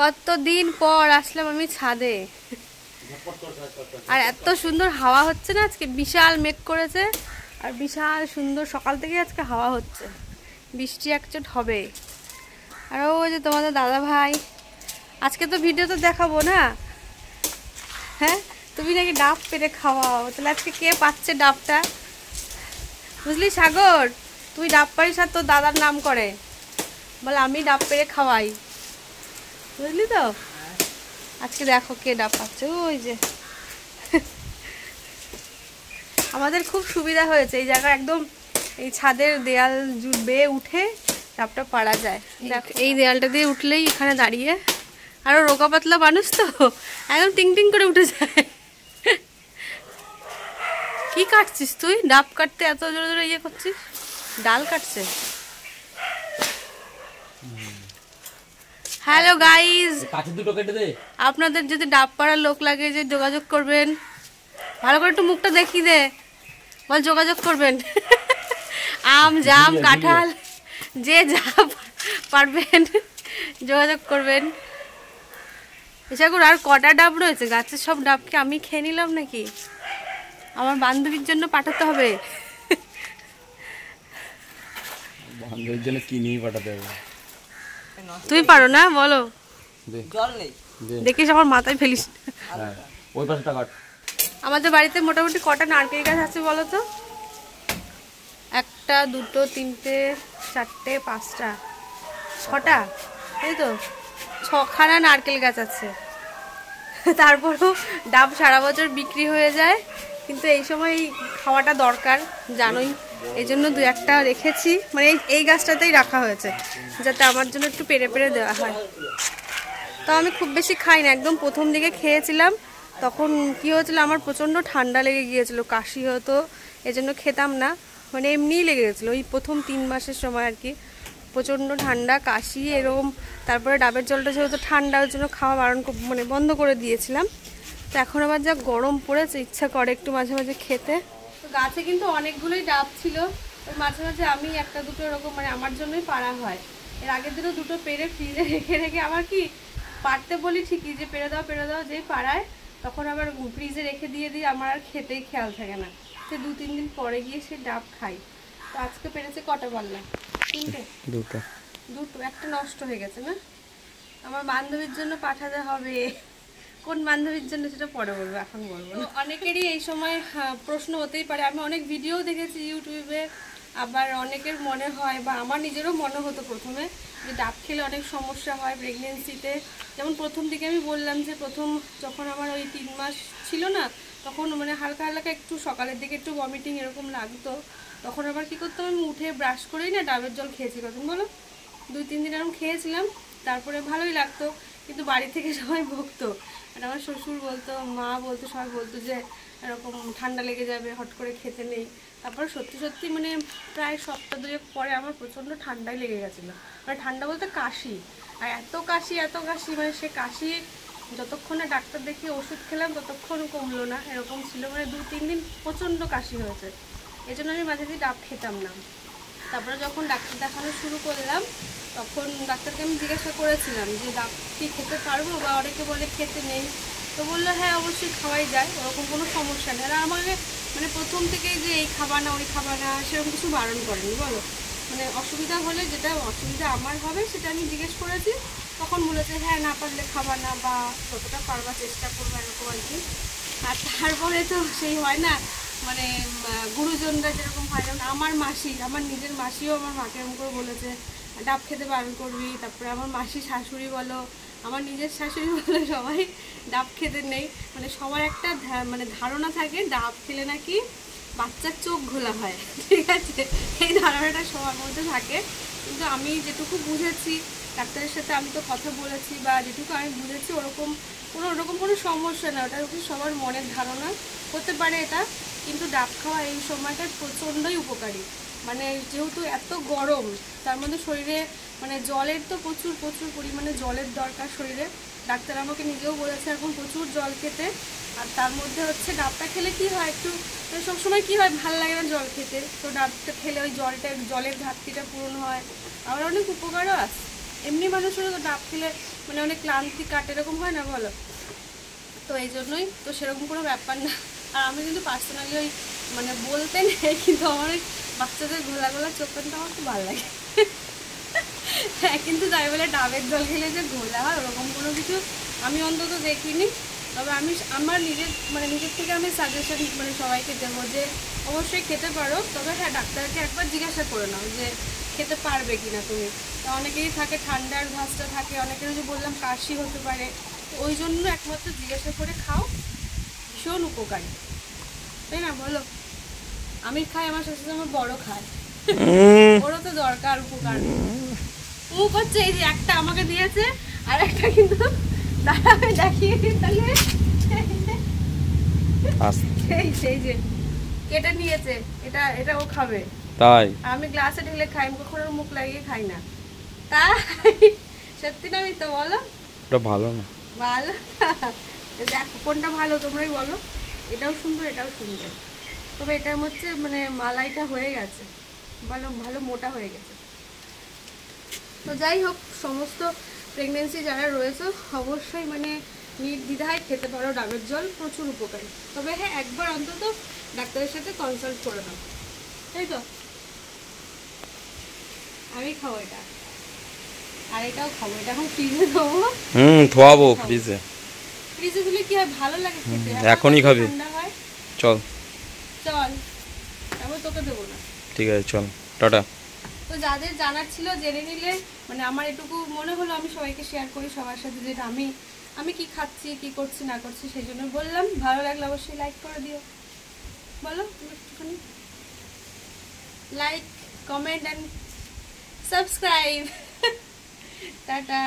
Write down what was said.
কতদিন পর আসলাম আমি ছাদে, আর এত সুন্দর হাওয়া হচ্ছে না আজকে। বিশাল মেঘ করেছে আর বিশাল সুন্দর সকাল থেকে আজকে হাওয়া হচ্ছে, বৃষ্টি একচোট হবে। আর ওই যে তোমাদের দাদা ভাই, আজকে তো ভিডিও তো দেখাবো না। হ্যাঁ, তুমি নাকি ডাব পেরে খাওয়াও, তাহলে আজকে কে পাচ্ছে ডাবটা? বুঝলি সাগর, তুই ডাব পারিস আর তোর দাদার নাম করে বলে আমি ডাব পেরে খাওয়াই, বুঝলি তো? আজকে দেখো কে ডাব পাচ্ছে। ওই যে আমাদের খুব সুবিধা হয়েছে, এই জায়গা একদম এই ছাদের দেয়াল বেয়ে উঠে ডাবটা পাড়া যায়। দেখো এই দেয়ালটা দিয়ে উঠলেই এখানে দাঁড়িয়ে, আরো রোগা পাতলা মানুষ তো একদম টিং টিং করে উঠে যায়। কি কাটছিস তুই? ডাব কাটতে এত জোরে জোরে ইয়ে করছিস? ডাল কাটছে। হ্যালো গাইজ, আপনাদের যদি ডাব পাড়ার লোক লাগে যে যোগাযোগ করবেন। ভালো করে একটু মুখটা দেখিয়ে দে, বল যোগাযোগ করবেন। আম জাম কাঁঠাল যে যা পারবেন যোগাযোগ করবেন। এসব আর কটা ডাব রয়েছে গাছের? সব ডাবকে আমি খেয়ে নিলাম নাকি? আমার বান্ধবীর জন্য পাঠাতে হবে। বান্ধবীর জন্য কি নিয়ে পাঠাতে হবে? তুমি পারো না? বলো। জল নেই দেখিস আমার মাথায় ফেলিস। ওই পাশটা কাট। আমাদের বাড়িতে মোটামুটি কটা নারকেল গাছ আছে বলো তো? একটা, দুটো, তিনটে, চারটে, পাঁচটা, ছটা, এই তো ছখানা নারকেল গাছ আছে। তারপরও ডাব সারা বছর বিক্রি হয়ে যায়, কিন্তু এই সময় খাওয়াটা দরকার জানোই, এই জন্য দু একটা রেখেছি। মানে এই গাছটাতেই রাখা হয়েছে যাতে আমার জন্য একটু পেরে পেরে দেওয়া হয়। তো আমি খুব বেশি খাই না, একদম প্রথম দিকে খেয়েছিলাম, তখন কি হয়েছিল আমার প্রচণ্ড ঠান্ডা লেগে গিয়েছিল, কাশি হতো, এজন্য খেতাম না। মানে এমনিই লেগে গেছিলো ওই প্রথম 3 মাসের সময় আর কি, প্রচণ্ড ঠান্ডা কাশি এরকম। তারপরে ডাবের জলটা যেহেতু ঠান্ডা, ওর জন্য খাওয়া মানে বন্ধ করে দিয়েছিলাম। তো এখন আবার যা গরম পড়েছে, ইচ্ছা করে একটু মাঝে মাঝে খেতে। তো গাছে কিন্তু অনেকগুলোই ডাব ছিল, ওই মাঝে মাঝে আমি একটা দুটো এরকম মানে আমার জন্যই পাড়া হয়। এর আগের দিনও দুটো পেরে ফ্রিজে রেখে রেখে, আবার কি পারতে বলি ঠিকই যে পেরে দাও যেই পাড়ায়, তখন আবার ফ্রিজে রেখে দিয়ে আমার আর খেতেই খেয়াল থাকে না। সে 2-3 দিন পরে গিয়ে সে ডাব খাই। তো আজকে পেরেছে কটা পারলাম? 3টে, দুটো, একটা নষ্ট হয়ে গেছে না। আমার বান্ধবীর জন্য পাঠাতে হবে। কোন বান্ধবীর জন্য সেটা পরে বলবো, এখন বলবো না। অনেকেরই এই সময় প্রশ্ন হতেই পারে, আমি অনেক ভিডিও দেখেছি ইউটিউবে, আবার অনেকের মনে হয় বা আমার নিজেরও মনে হতো প্রথমে যে ডাব খেলে অনেক সমস্যা হয় প্রেগনেন্সিতে। যেমন প্রথম দিকে আমি বললাম যে প্রথম যখন আমার ওই 3 মাস ছিল না, তখন মানে হালকা হালকা একটু সকালের দিকে একটু ভমিটিং এরকম লাগতো। তখন আবার কী করতাম, আমি উঠে ব্রাশ করেই না ডাবের জল খেয়েছি। কখন বলো, 2-3 দিন এরকম খেয়েছিলাম, তারপরে ভালোই লাগতো। কিন্তু বাড়ি থেকে সবাই বকতো, আর আমার শ্বশুর বলতো, মা বলতো, সবাই বলতো যে এরকম ঠান্ডা লেগে যাবে, হট করে খেতে নেই। তারপরে সত্যি সত্যি মানে প্রায় সপ্তাহ 2 পরে আমার প্রচণ্ড ঠান্ডাই লেগে গেছিলো। মানে ঠান্ডা বলতে কাশি, আর এত কাশি মানে সে কাশি যতক্ষণ না ডাক্তার দেখিয়ে ওষুধ খেলাম ততক্ষণ কমলো না, এরকম ছিল। মানে 2-3 দিন প্রচণ্ড কাশি হয়েছে, এই জন্য আমি মাঝে দিয়ে ডাব খেতাম না। তারপরে যখন ডাক্তার দেখানো শুরু করলাম, তখন ডাক্তারকে আমি জিজ্ঞাসা করেছিলাম যে ডাব কি খেতে পারবো, বা অনেকে বলে খেতে নেই। তো বললো হ্যাঁ অবশ্যই খাওয়াই যায়, ওরকম কোনো সমস্যা নেই। আর আমাকে মানে প্রথম থেকেই যে এই খাবা না ওই খাবা না সেরকম কিছু বারণ করেনি বলো। মানে অসুবিধা হলে, যেটা অসুবিধা আমার হবে সেটা আমি জিজ্ঞেস করেছি, তখন বলেছে হ্যাঁ না পারলে খাবা না, বা যতটা পারবা চেষ্টা করবো, এরকম আর কি। আর তারপরে তো সেই হয় না মানে গুরুজনরা যেরকম হয়, যেমন আমার মাসি, আমার নিজের মাসিও আমার মাকে এরকম করে বলেছে ডাব খেতে বারণ করবি। তারপরে আমার মাসি শাশুড়ি বলো, আমার নিজের শাশুড়ি বলো, সবাই ডাব খেতে নেই। মানে সবার একটা মানে ধারণা থাকে ডাব খেলে নাকি বাচ্চার চোখ ঘোলা হয়, ঠিক আছে, এই ধারণাটা সবার মধ্যে থাকে। কিন্তু আমি যেটুকু বুঝেছি, ডাক্তারের সাথে আমি তো কথা বলেছি, বা যেটুকু আমি বুঝেছি ওরকম কোনো সমস্যা না, ওটা হচ্ছে সবার মনের ধারণা হতে পারে এটা। কিন্তু ডাব খাওয়া এই সময়টায় প্রচণ্ডই উপকারী। মানে যেহেতু এত গরম, তার মধ্যে শরীরে মানে জলের তো প্রচুর পরিমাণে জলের দরকার শরীরে। ডাক্তার আমাকে নিজেও বলেছে এখন প্রচুর জল খেতে। আর তার মধ্যে হচ্ছে ডাবটা খেলে কি হয়, একটু সবসময় কি হয় ভালো লাগে না জল খেতে, তো ডাবটা খেলে ওই জলের ঘাটতিটা পূরণ হয়, আবার অনেক উপকারও আছে। এমনি মানুষেরও তো ডাব খেলে মানে অনেক ক্লান্তি কাটে, এরকম হয় না বলো? তো এই জন্যই তো সেরকম কোনো ব্যাপার না। আর আমি কিন্তু পার্সোনালি ওই মানে বলতে নেই, কিন্তু আমার ওই বাচ্চাদের ঘোলা ঘোলা চোখ পেনটা আমার খুব ভালো লাগে। হ্যাঁ, কিন্তু তাই বলে ডাবের জল খেলে যে ঘোলা হয় ওরকম কোনো কিছু আমি অন্তত দেখিনি। তবে আমি আমার নিজের থেকে আমি সাজেশন মানে সবাইকে দেবো যে অবশ্যই খেতে পারো, তবে হ্যাঁ ডাক্তারকে একবার জিজ্ঞাসা করে নাও যে খেতে পারবে কিনা তুমি। তা অনেকেরই থাকে ঠান্ডার ভাঁজটা থাকে, অনেকেরও যে বললাম কাশি হতে পারে, ওই জন্য একমাত্র জিজ্ঞাসা করে খাও, ভীষণ উপকারী, তাই না বলো? আমি খাই, আমার শাশুড়ি আমার বড় খায়, ওরও তো দরকার উপকার। ও করছে, এই যে একটা আমাকে দিয়েছে আর একটা কিন্তু দাঁড়া আমি দেখিয়ে দিই তাহলে, সেই যে কেটে নিয়েছে, এটা ও খাবে, তাই আমি গ্লাসে ঢেলে খাই, আমি কখনো মুখ লাগিয়ে খাই না। তাই সত্যি না মিথ্যা বলো? ওটা ভালো না। ভালো, দেখো কোনটা ভালো তোমরাই বলো। এটাও সুন্দর, এটাও সুন্দর, তবে এটার মধ্যে মানে মালাইটা হয়ে গেছে, ভালো ভালো মোটা হয়ে গেছে। তো যাই হোক, সমস্ত প্রেগনেন্সি যারা রয়েছে অবশ্যই মানে নির্দ্বিধায় খেতে পারো ডাবের জল, প্রচুর উপকারী। তবে হ্যাঁ একবার অন্তত ডাক্তারের সাথে কনসাল্ট করে নাও, তাই তো? আমি খাবো এটা, আর এটাও খাবো, এটা এখন ফ্রিজে দেবো। থোয়াবো ফ্রিজে। ফ্রিজে দিলে কি হয়, ভালো লাগে খেতে, এখনই খাবি? ঠান্ডা হয়। চল চল, তারপর তোকে দেবো না। ঠিক আছে, চল টাটা। তো যাদের জানার ছিল জেনে নিলে, মানে আমার এটুকু মনে হলো আমি সবাইকে শেয়ার করি সবার সাথে, যেটা আমি কি খাচ্ছি, কি করছি না করছি, সেই জন্য বললাম। ভালো লাগলে অবশ্যই লাইক করে দিও, বলো তুমি একটুখানি like, comment and subscribe. Tata.